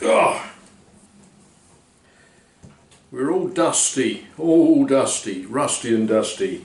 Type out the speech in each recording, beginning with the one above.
Oh, we're all dusty, rusty and dusty.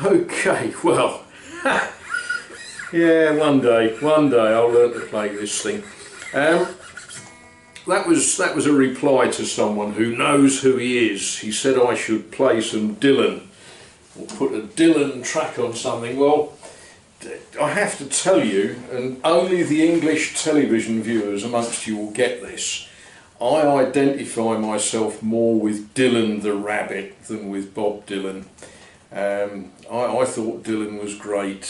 Okay, well, yeah, one day I'll learn to play this thing. That was a reply to someone who knows who he is. He said I should play some Dylan, or put a Dylan track on something. Well, I have to tell you, and only the English television viewers amongst you will get this, I identify myself more with Dylan the Rabbit than with Bob Dylan. I thought Dylan was great.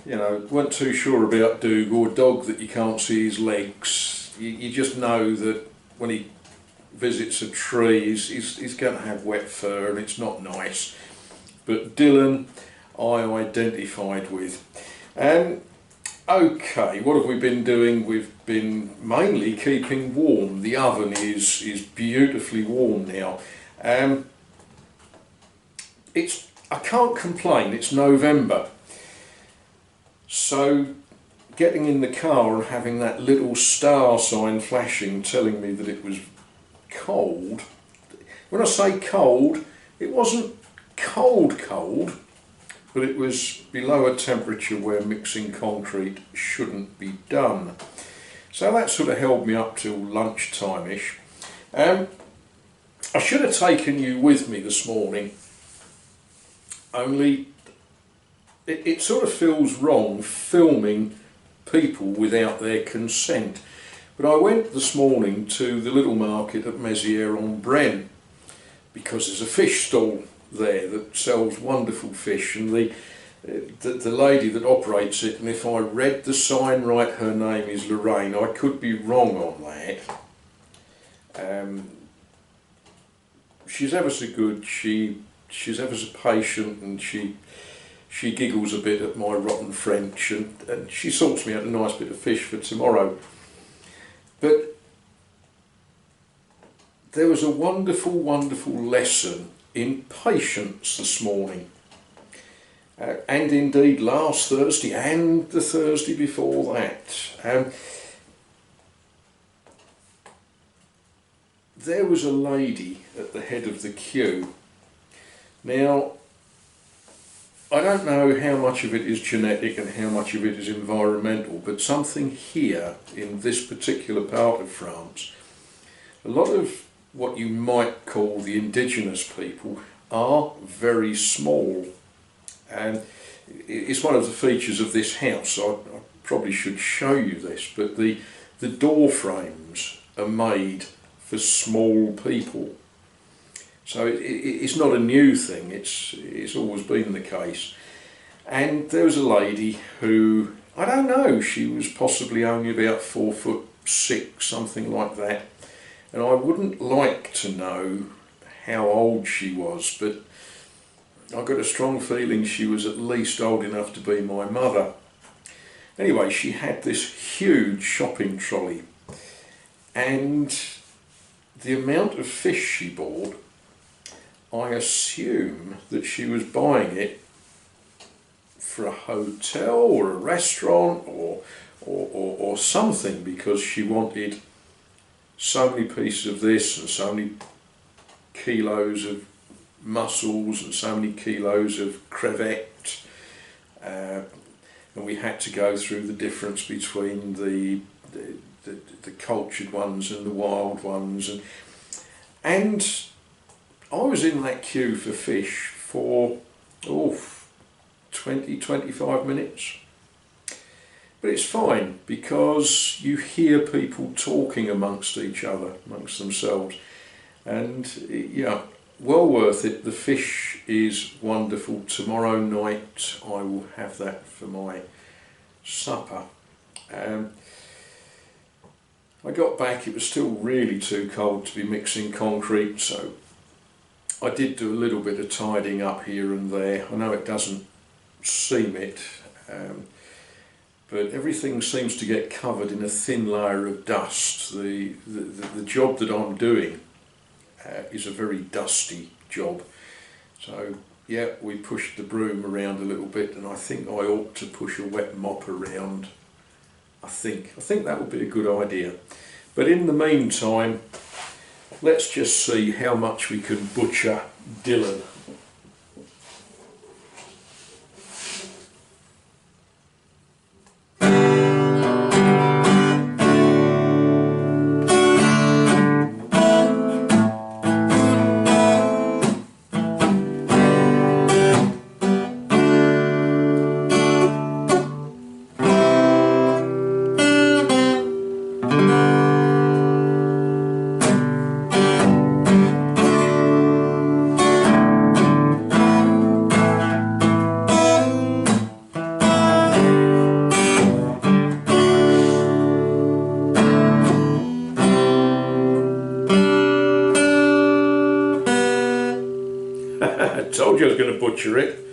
Weren't too sure about Dougal, a dog that you can't see his legs. You just know that when he visits a tree, he's going to have wet fur and it's not nice. But Dylan, I identified with. Okay, what have we been doing? We've been mainly keeping warm. The oven is beautifully warm now. I can't complain, it's November. So getting in the car and having that little star sign flashing telling me that it was cold. When I say cold, it wasn't cold, but it was below a temperature where mixing concrete shouldn't be done. So that sort of held me up till lunchtime-ish. I should have taken you with me this morning, only it sort of feels wrong filming people without their consent. But I went this morning to the little market at Mézières-en-Brenne because there's a fish stall there that sells wonderful fish, and the lady that operates it, and if I read the sign right, her name is Lorraine. I could be wrong on that. She's ever so good. She's ever so patient, and she giggles a bit at my rotten French, and she sorts me out a nice bit of fish for tomorrow. But there was a wonderful lesson in patience this morning, and indeed last Thursday and the Thursday before that. There was a lady at the head of the queue. Now, I don't know how much of it is genetic and how much of it is environmental, but something here in this particular part of France, a lot of what you might call the indigenous people are very small, and it's one of the features of this house. I probably should show you this, but the door frames are made for small people. So it's not a new thing, it's always been the case. And there was a lady who, I don't know, she was possibly only about 4'6", something like that. And I wouldn't like to know how old she was, but I got a strong feeling she was at least old enough to be my mother. Anyway, she had this huge shopping trolley, and the amount of fish she bought, I assume that she was buying it for a hotel or a restaurant or something, because she wanted so many pieces of this and so many kilos of mussels and so many kilos of crevettes, and we had to go through the difference between the cultured ones and the wild ones, and I was in that queue for fish for 20-25 minutes. But it's fine, because you hear people talking amongst each other, amongst themselves. and yeah, well worth it. The fish is wonderful. Tomorrow night I will have that for my supper. I got back, it was still really too cold to be mixing concrete, so I did do a little bit of tidying up here and there. I know it doesn't seem it, but everything seems to get covered in a thin layer of dust. The job that I'm doing is a very dusty job. So yeah, we pushed the broom around a little bit, and I think I ought to push a wet mop around. I think that would be a good idea. But in the meantime, let's just see how much we can butcher Dylan. I told you I was going to butcher it.